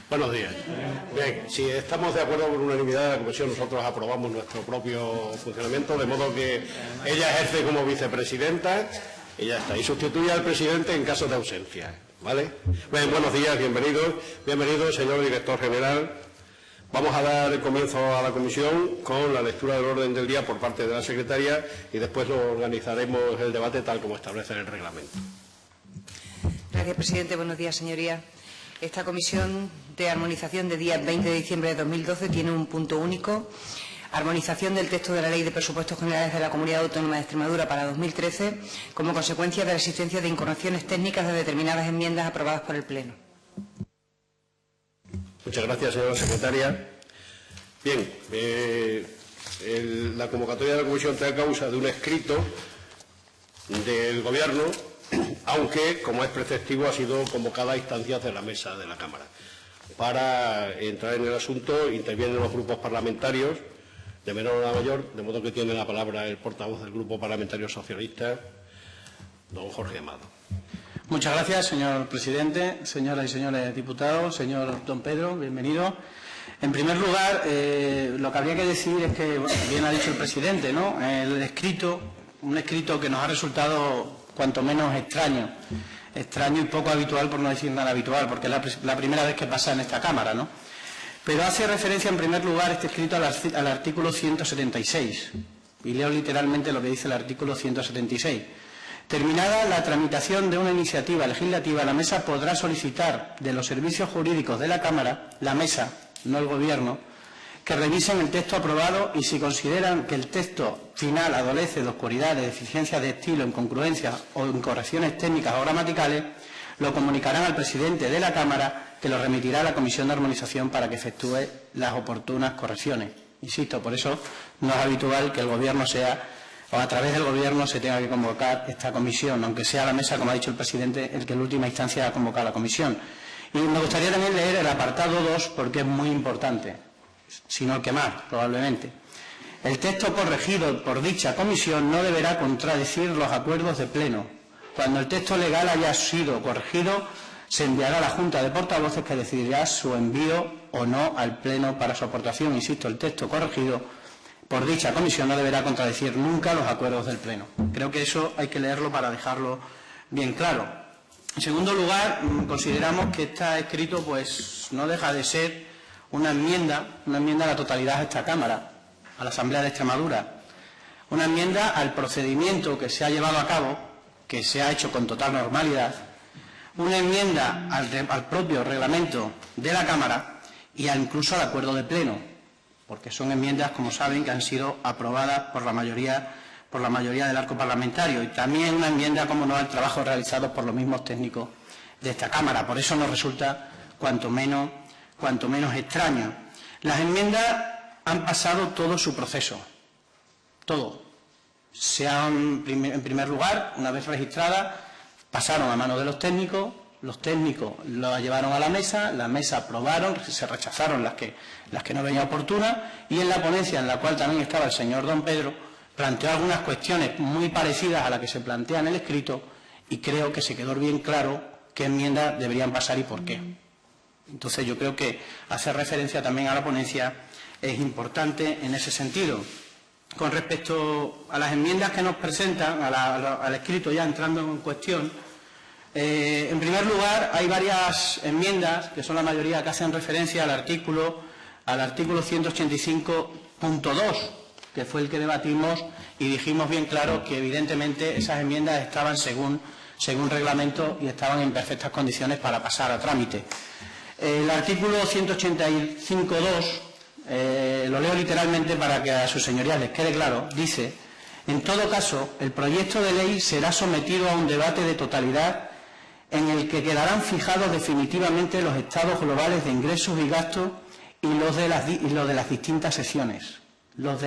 Buenos días. Bien, si estamos de acuerdo con unanimidad de la Comisión, nosotros aprobamos nuestro propio funcionamiento, de modo que ella ejerce como vicepresidenta y ya está, y sustituye al presidente en caso de ausencia, ¿vale? Bien, buenos días, bienvenido, señor director general. Vamos a dar comienzo a la comisión con la lectura del orden del día por parte de la secretaria y después lo organizaremos el debate tal como establece el reglamento. Gracias, presidente. Buenos días, señorías. Esta comisión de armonización de día 20 de diciembre de 2012 tiene un punto único: armonización del texto de la Ley de Presupuestos Generales de la Comunidad Autónoma de Extremadura para 2013 como consecuencia de la existencia de incorrecciones técnicas de determinadas enmiendas aprobadas por el Pleno. Muchas gracias, señora secretaria. Bien, la convocatoria de la comisión trae causa de un escrito del Gobierno, aunque, como es preceptivo, ha sido convocada a instancias de la mesa de la Cámara. Para entrar en el asunto intervienen los grupos parlamentarios, de menor a mayor, de modo que tiene la palabra el portavoz del Grupo Parlamentario Socialista, don Jorge Amado. Muchas gracias, señor presidente, señoras y señores diputados, señor don Pedro, bienvenido. En primer lugar, lo que habría que decir es que, bueno, bien ha dicho el presidente, ¿no? Un escrito que nos ha resultado cuanto menos extraño y poco habitual, por no decir nada habitual, porque es la primera vez que pasa en esta Cámara, ¿no? Pero hace referencia, en primer lugar, este escrito al artículo 176, y leo literalmente lo que dice el artículo 176. Terminada la tramitación de una iniciativa legislativa, la Mesa podrá solicitar de los servicios jurídicos de la Cámara, la Mesa, no el Gobierno, que revisen el texto aprobado y si consideran que el texto final adolece de oscuridad, de deficiencias de estilo, incongruencias o incorrecciones técnicas o gramaticales, lo comunicarán al presidente de la Cámara, que lo remitirá a la Comisión de Armonización para que efectúe las oportunas correcciones. Insisto, por eso no es habitual que el Gobierno o a través del Gobierno se tenga que convocar esta comisión, aunque sea la Mesa, como ha dicho el presidente, el que en última instancia ha convocado a la comisión. Y me gustaría también leer el apartado 2 porque es muy importante, si no el que más, probablemente. El texto corregido por dicha comisión no deberá contradecir los acuerdos de Pleno. Cuando el texto legal haya sido corregido, se enviará a la Junta de Portavoces, que decidirá su envío o no al Pleno para su aportación. Insisto, el texto corregido por dicha comisión no deberá contradecir nunca los acuerdos del Pleno. Creo que eso hay que leerlo para dejarlo bien claro. En segundo lugar, consideramos que está escrito, pues no deja de ser una enmienda a la totalidad a esta Cámara, a la Asamblea de Extremadura. Una enmienda al procedimiento que se ha llevado a cabo, que se ha hecho con total normalidad. Una enmienda al propio reglamento de la Cámara y incluso al acuerdo de Pleno, porque son enmiendas, como saben, que han sido aprobadas por la mayoría del arco parlamentario, y también una enmienda, como no, al trabajo realizado por los mismos técnicos de esta Cámara. Por eso nos resulta cuanto menos extraño. Las enmiendas han pasado todo su proceso, todo. En primer lugar, una vez registradas, pasaron a manos de los técnicos las llevaron a la mesa aprobaron, se rechazaron las que no venían oportunas, y en la ponencia, en la cual también estaba el señor don Pedro, planteó algunas cuestiones muy parecidas a las que se plantean en el escrito, y creo que se quedó bien claro qué enmiendas deberían pasar y por qué. Entonces yo creo que hacer referencia también a la ponencia es importante en ese sentido. Con respecto a las enmiendas que nos presentan, al escrito ya entrando en cuestión, en primer lugar hay varias enmiendas, que son la mayoría, que hacen referencia al artículo 185.2, que fue el que debatimos, y dijimos bien claro que evidentemente esas enmiendas estaban según reglamento y estaban en perfectas condiciones para pasar a trámite. El artículo 185.2, lo leo literalmente para que a sus señorías les quede claro, dice: en todo caso, el proyecto de ley será sometido a un debate de totalidad en el que quedarán fijados definitivamente los estados globales de ingresos y gastos y los de las distintas secciones. Los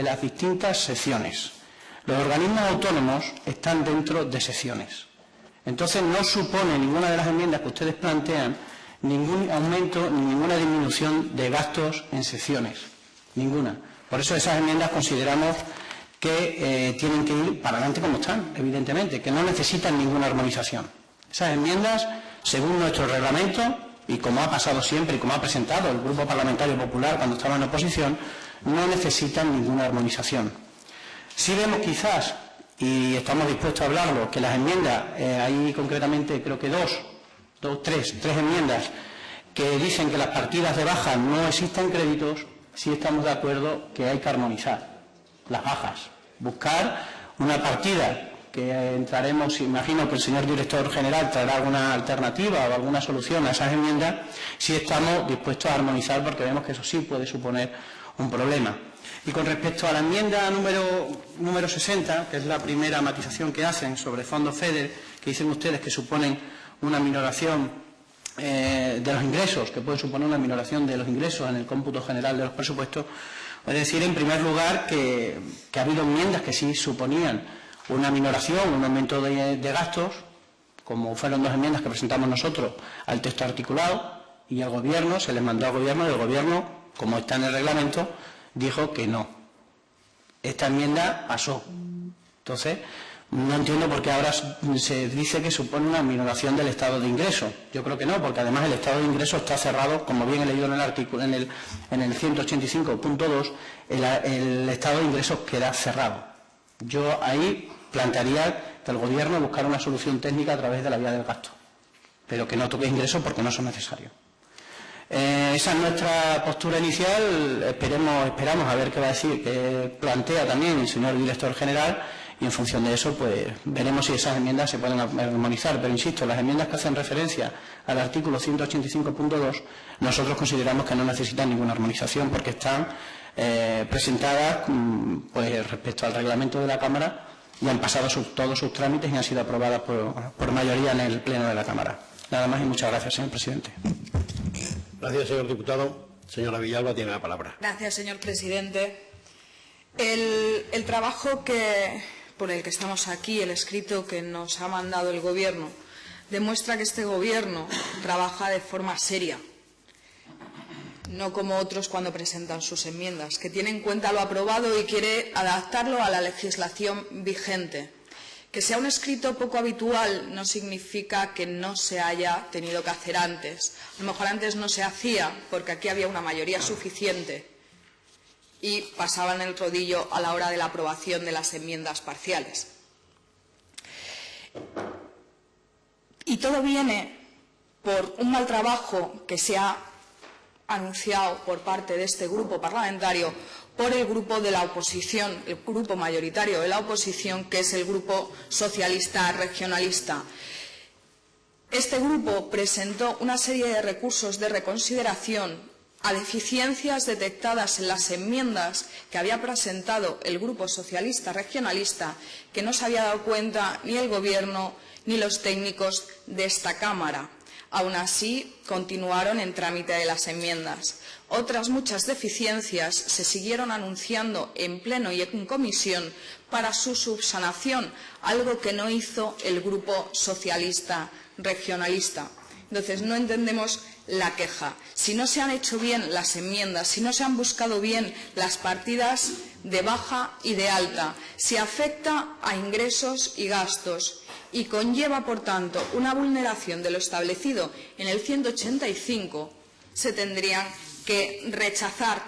organismos autónomos están dentro de secciones. Entonces no supone ninguna de las enmiendas que ustedes plantean ningún aumento ni ninguna disminución de gastos en secciones. Ninguna. Por eso esas enmiendas consideramos que tienen que ir para adelante como están, evidentemente, que no necesitan ninguna armonización. Esas enmiendas, según nuestro reglamento y como ha pasado siempre y como ha presentado el Grupo Parlamentario Popular cuando estaba en oposición, no necesitan ninguna armonización. Si vemos quizás, y estamos dispuestos a hablarlo, que las enmiendas, hay concretamente creo que tres enmiendas que dicen que las partidas de baja no existen créditos, sí estamos de acuerdo que hay que armonizar las bajas, buscar una partida que entraremos, imagino que el señor director general traerá alguna alternativa o alguna solución a esas enmiendas, sí estamos dispuestos a armonizar porque vemos que eso sí puede suponer un problema. Y con respecto a la enmienda número 60, que es la primera matización que hacen sobre fondos FEDER, que dicen ustedes que suponen una minoración de los ingresos, que puede suponer una minoración de los ingresos en el cómputo general de los presupuestos, es decir, en primer lugar, que ha habido enmiendas que sí suponían una minoración, un aumento de gastos, como fueron 2 enmiendas que presentamos nosotros al texto articulado, y al Gobierno, se les mandó al Gobierno, y el Gobierno, como está en el reglamento, dijo que no. Esta enmienda pasó. Entonces, no entiendo por qué ahora se dice que supone una minoración del estado de ingreso. Yo creo que no, porque además el estado de ingreso está cerrado, como bien he leído en el artículo, en el 185.2, el estado de ingresos queda cerrado. Yo ahí plantearía que el Gobierno buscara una solución técnica a través de la vía del gasto, pero que no toque ingresos porque no son necesarios. Esa es nuestra postura inicial. Esperamos a ver qué va a decir, qué plantea también el señor director general, y en función de eso pues veremos si esas enmiendas se pueden armonizar. Pero insisto, las enmiendas que hacen referencia al artículo 185.2 nosotros consideramos que no necesitan ninguna armonización porque están presentadas pues respecto al reglamento de la Cámara y han pasado todos sus trámites y han sido aprobadas por mayoría en el Pleno de la Cámara. Nada más y muchas gracias, señor presidente. Gracias, señor diputado. Señora Villalba tiene la palabra. Gracias, señor presidente. El trabajo por el que estamos aquí, el escrito que nos ha mandado el Gobierno, demuestra que este Gobierno trabaja de forma seria, no como otros cuando presentan sus enmiendas, que tiene en cuenta lo aprobado y quiere adaptarlo a la legislación vigente. Que sea un escrito poco habitual no significa que no se haya tenido que hacer antes. A lo mejor antes no se hacía porque aquí había una mayoría suficiente y pasaban el rodillo a la hora de la aprobación de las enmiendas parciales. Y todo viene por un mal trabajo que se ha anunciado por parte de este grupo parlamentario por el grupo de la oposición, el grupo mayoritario de la oposición, que es el Grupo Socialista Regionalista. Este grupo presentó una serie de recursos de reconsideración a deficiencias detectadas en las enmiendas que había presentado el Grupo Socialista Regionalista, que no se había dado cuenta ni el Gobierno ni los técnicos de esta Cámara. Aún así, continuaron en trámite de las enmiendas. Otras muchas deficiencias se siguieron anunciando en pleno y en comisión para su subsanación, algo que no hizo el Grupo Socialista Regionalista. Entonces, no entendemos la queja. Si no se han hecho bien las enmiendas, si no se han buscado bien las partidas de baja y de alta, si afecta a ingresos y gastos y conlleva, por tanto, una vulneración de lo establecido en el 185, se tendrían que rechazar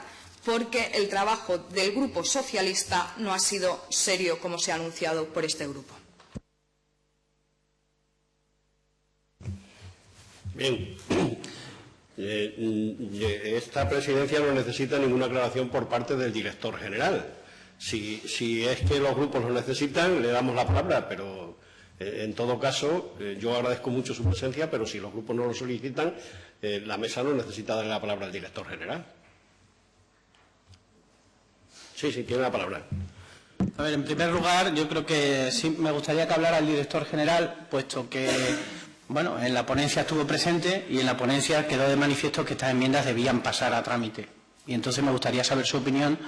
porque el trabajo del Grupo Socialista no ha sido serio, como se ha anunciado por este grupo. Bien. Esta presidencia no necesita ninguna aclaración por parte del director general. Si es que los grupos lo necesitan, le damos la palabra, pero en todo caso, yo agradezco mucho su presencia, pero si los grupos no lo solicitan, la mesa no necesita darle la palabra al director general. Sí, tiene la palabra. A ver, en primer lugar, yo creo que sí me gustaría que hablara el director general, puesto que, bueno, en la ponencia estuvo presente y en la ponencia quedó de manifiesto que estas enmiendas debían pasar a trámite. Y entonces me gustaría saber su opinión,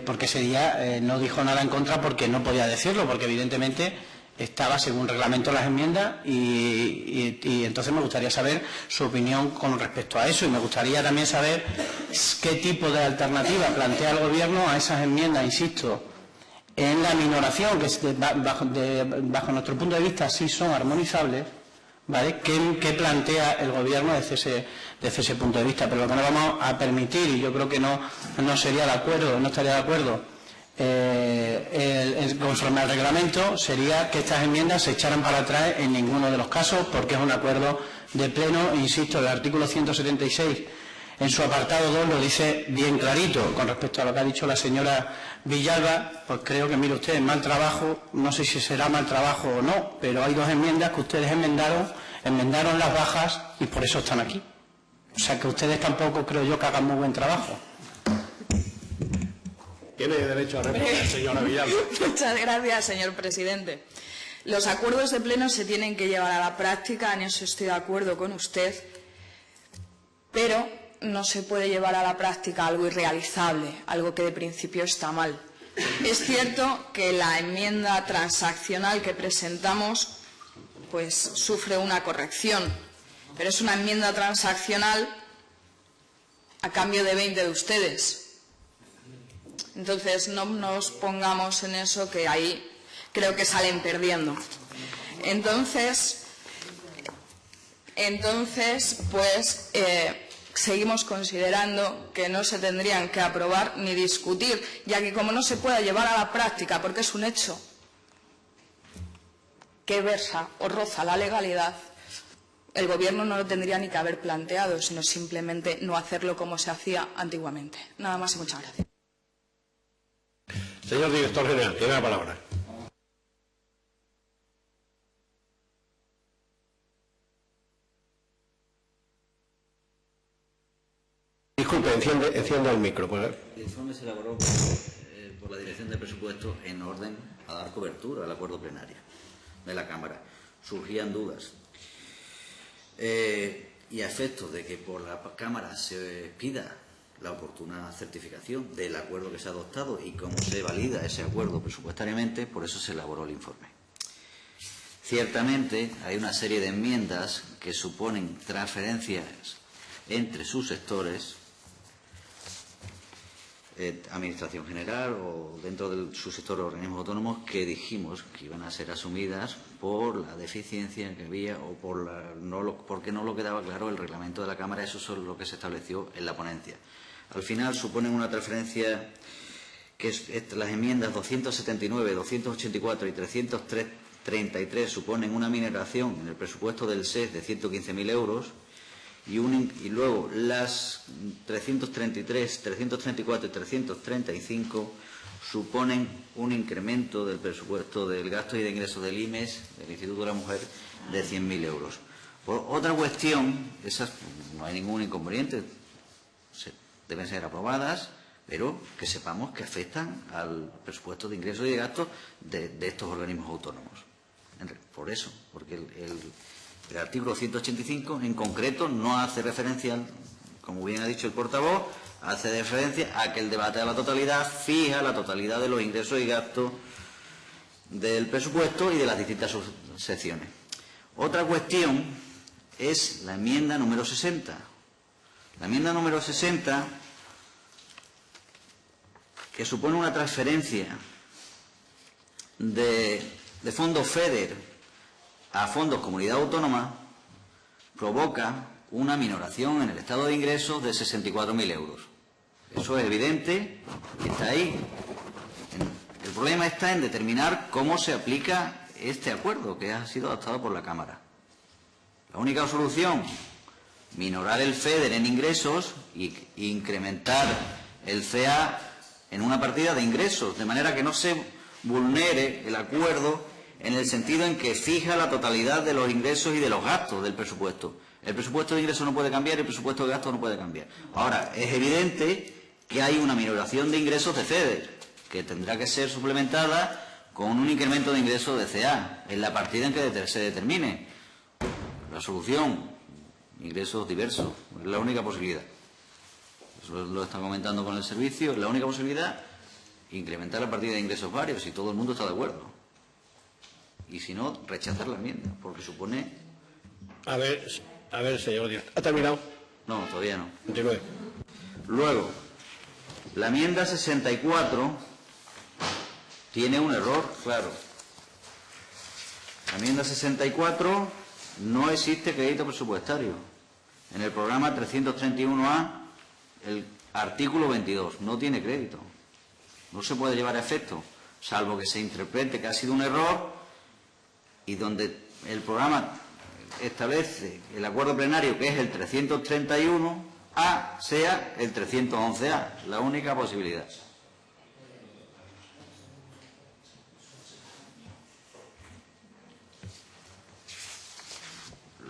porque ese día no dijo nada en contra porque no podía decirlo, porque evidentemente estaba según reglamento las enmiendas y entonces me gustaría saber su opinión con respecto a eso y me gustaría también saber qué tipo de alternativa plantea el Gobierno a esas enmiendas, insisto, en la minoración, que bajo nuestro punto de vista sí son armonizables, ¿vale? ¿Qué plantea el Gobierno desde ese punto de vista? Pero lo que no vamos a permitir, y yo creo que no estaría de acuerdo, conforme al reglamento, sería que estas enmiendas se echaran para atrás en ninguno de los casos, porque es un acuerdo de pleno. Insisto, el artículo 176 en su apartado 2 lo dice bien clarito. Con respecto a lo que ha dicho la señora Villalba, pues creo que, mire usted, mal trabajo, no sé si será mal trabajo o no, pero hay dos enmiendas que ustedes enmendaron las bajas y por eso están aquí. O sea que ustedes tampoco creo yo que hagan muy buen trabajo. Tiene derecho a responder, señora Villalba. Muchas gracias, señor presidente. Los acuerdos de pleno se tienen que llevar a la práctica, en eso estoy de acuerdo con usted, pero no se puede llevar a la práctica algo irrealizable, algo que de principio está mal. Es cierto que la enmienda transaccional que presentamos pues sufre una corrección, pero es una enmienda transaccional a cambio de 20 de ustedes. Entonces, no nos pongamos en eso, que ahí creo que salen perdiendo. Entonces pues seguimos considerando que no se tendrían que aprobar ni discutir, ya que como no se puede llevar a la práctica, porque es un hecho que versa o roza la legalidad, el Gobierno no lo tendría ni que haber planteado, sino simplemente no hacerlo como se hacía antiguamente. Nada más y muchas gracias. Señor director general, tiene la palabra. Disculpe, encienda el micro. El informe se elaboró por la Dirección de Presupuestos en orden a dar cobertura al acuerdo plenario de la Cámara. Surgían dudas. Y a efectos de que por la Cámara se pida la oportuna certificación del acuerdo que se ha adoptado y cómo se valida ese acuerdo presupuestariamente, por eso se elaboró el informe. Ciertamente hay una serie de enmiendas que suponen transferencias entre sus sectores, Administración General o dentro del subsector de organismos autónomos, que dijimos que iban a ser asumidas por la deficiencia que había o porque no lo quedaba claro el reglamento de la Cámara. Eso es lo que se estableció en la ponencia. Al final suponen una transferencia que las enmiendas 279, 284 y 333 suponen una minoración en el presupuesto del SES de 115.000 euros y luego las 333, 334 y 335 suponen un incremento del presupuesto del gasto y de ingresos del IMES, del Instituto de la Mujer, de 100.000 euros. Por otra cuestión, esas no hay ningún inconveniente, deben ser aprobadas, pero que sepamos que afectan al presupuesto de ingresos y de gastos de estos organismos autónomos. Por eso, porque el artículo 185 en concreto no hace referencia, como bien ha dicho el portavoz, hace referencia a que el debate de la totalidad fija la totalidad de los ingresos y gastos del presupuesto y de las distintas subsecciones. Otra cuestión es la enmienda número 60. La enmienda número 60, que supone una transferencia de fondos FEDER a fondos Comunidad Autónoma, provoca una minoración en el estado de ingresos de 64.000 euros. Eso es evidente y está ahí. El problema está en determinar cómo se aplica este acuerdo que ha sido adoptado por la Cámara. La única solución, minorar el FEDER en ingresos e incrementar el CA en una partida de ingresos, de manera que no se vulnere el acuerdo en el sentido en que fija la totalidad de los ingresos y de los gastos del presupuesto. El presupuesto de ingresos no puede cambiar y el presupuesto de gastos no puede cambiar. Ahora, es evidente que hay una minoración de ingresos de FEDER, que tendrá que ser suplementada con un incremento de ingresos de CA, en la partida en que se determine. La solución, ingresos diversos, es la única posibilidad. Eso lo está comentando con el servicio, es la única posibilidad, incrementar la partida de ingresos varios, si todo el mundo está de acuerdo. Y si no, rechazar la enmienda, porque supone... A ver, señor director. ¿Ha terminado? No, todavía no. Continúe. Luego, la enmienda 64 tiene un error, claro. La enmienda 64 no existe crédito presupuestario. En el programa 331A, el artículo 22, no tiene crédito. No se puede llevar a efecto, salvo que se interprete que ha sido un error y donde el programa establece el acuerdo plenario, que es el 331A, sea el 311A, la única posibilidad.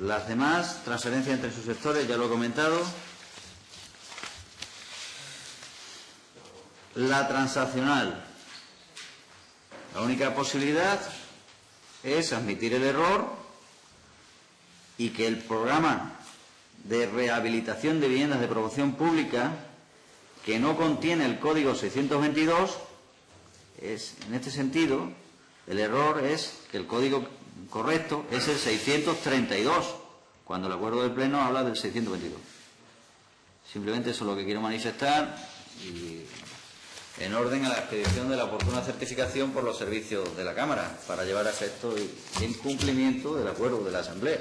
Las demás, transferencias entre sus sectores, ya lo he comentado. La transaccional. La única posibilidad es admitir el error y que el programa de rehabilitación de viviendas de promoción pública, que no contiene el código 622, en este sentido, el error es que el código correcto es el 632, cuando el acuerdo del Pleno habla del 622. Simplemente eso es lo que quiero manifestar y en orden a la expedición de la oportuna certificación por los servicios de la Cámara para llevar a efecto el cumplimiento del acuerdo de la Asamblea.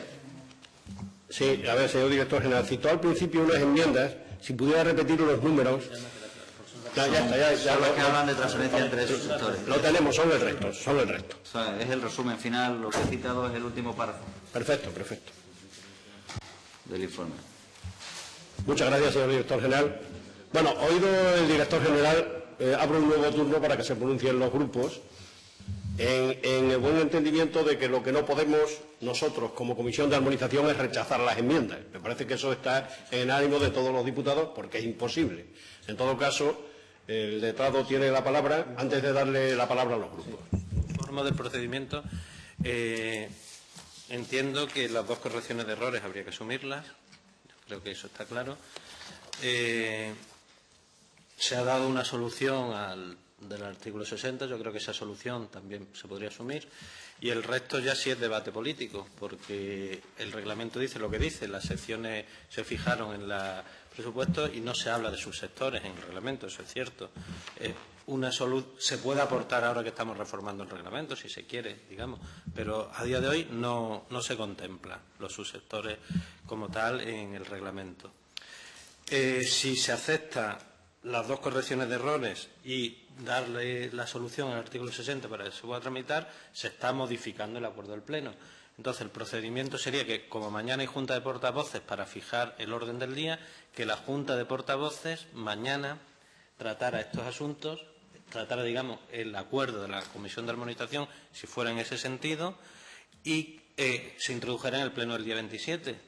Sí, a ver, señor director general, citó al principio unas enmiendas, si pudiera repetir los números. Ya son los que hablan de transferencia entre esos sectores. Lo tenemos, son el resto. O sea, es el resumen final, lo que he citado es el último párrafo. Perfecto. Del informe. Muchas gracias, señor director general. Bueno, oído el director general, abro un nuevo turno para que se pronuncien los grupos en el buen entendimiento de que lo que no podemos nosotros como Comisión de Armonización es rechazar las enmiendas. Me parece que eso está en ánimo de todos los diputados porque es imposible. En todo caso, el letrado tiene la palabra antes de darle la palabra a los grupos. Forma del procedimiento. Entiendo que las dos correcciones de errores habría que asumirlas. Creo que eso está claro. Se ha dado una solución del artículo 60. Yo creo que esa solución también se podría asumir. Y el resto ya sí es debate político, porque el reglamento dice lo que dice. Las secciones se fijaron en los presupuestos y no se habla de subsectores en el reglamento, eso es cierto. Se puede aportar ahora que estamos reformando el reglamento, si se quiere, digamos, pero a día de hoy no se contempla los subsectores como tal en el reglamento. Si se acepta las dos correcciones de errores y darle la solución al artículo 60 para que se pueda tramitar, se está modificando el acuerdo del Pleno. Entonces, el procedimiento sería que, como mañana hay Junta de Portavoces para fijar el orden del día, que la Junta de Portavoces mañana tratara estos asuntos, tratara, digamos, el acuerdo de la Comisión de Armonización, si fuera en ese sentido, y se introdujera en el Pleno del día 27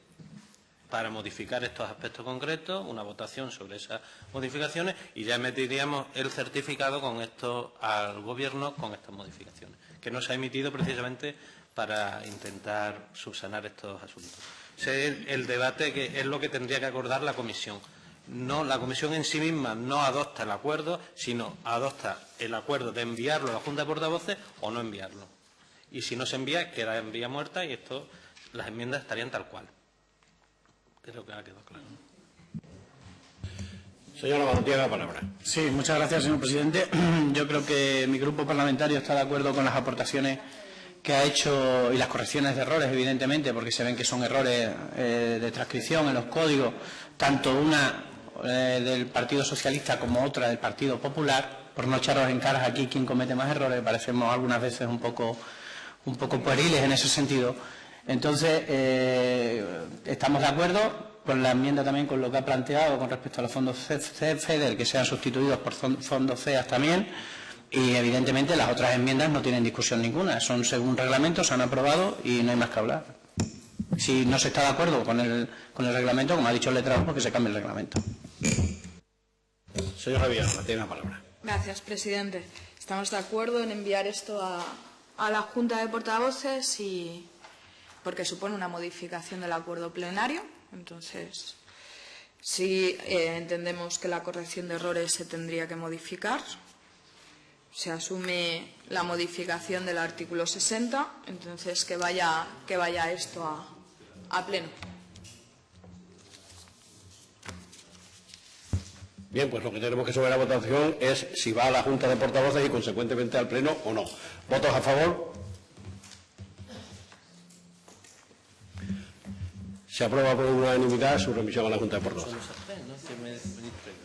para modificar estos aspectos concretos, una votación sobre esas modificaciones y ya emitiríamos el certificado con esto al Gobierno con estas modificaciones, que no se ha emitido precisamente para intentar subsanar estos asuntos. Ese es el debate que es lo que tendría que acordar la Comisión. No, la Comisión en sí misma no adopta el acuerdo, sino adopta el acuerdo de enviarlo a la Junta de Portavoces o no enviarlo. Y si no se envía, queda en vía muerta y las enmiendas estarían tal cual. Creo que ha quedado claro. Señora Abad, tiene la palabra. Sí, muchas gracias, señor presidente. Yo creo que mi grupo parlamentario está de acuerdo con las aportaciones que ha hecho y las correcciones de errores, evidentemente, porque se ven que son errores de transcripción en los códigos, tanto una del Partido Socialista como otra del Partido Popular, por no echaros en caras aquí quién comete más errores, parecemos algunas veces un poco pueriles en ese sentido. Entonces, estamos de acuerdo con la enmienda también con lo que ha planteado con respecto a los fondos FEDER, que sean sustituidos por fondos CEAS también, y evidentemente las otras enmiendas no tienen discusión ninguna, son según reglamento, se han aprobado y no hay más que hablar. Si no se está de acuerdo con el reglamento, como ha dicho el letrado, pues que se cambie el reglamento. Señora Villalba, tiene la palabra. Gracias, presidente. Estamos de acuerdo en enviar esto a la Junta de Portavoces porque supone una modificación del acuerdo plenario. Entonces, sí entendemos que la corrección de errores se tendría que modificar. Se asume la modificación del artículo 60, entonces que vaya esto a pleno. Bien, pues lo que tenemos que someter a votación es si va a la Junta de Portavoces y consecuentemente al Pleno o no. ¿Votos a favor? Se aprueba por unanimidad su remisión a la Junta de Portavoces.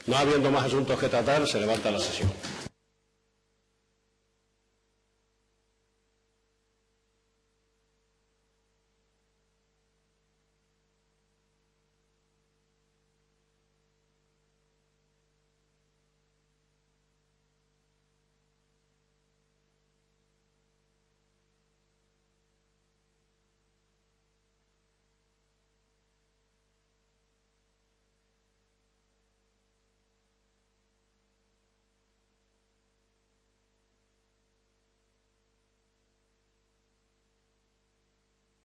No habiendo más asuntos que tratar, se levanta la sesión.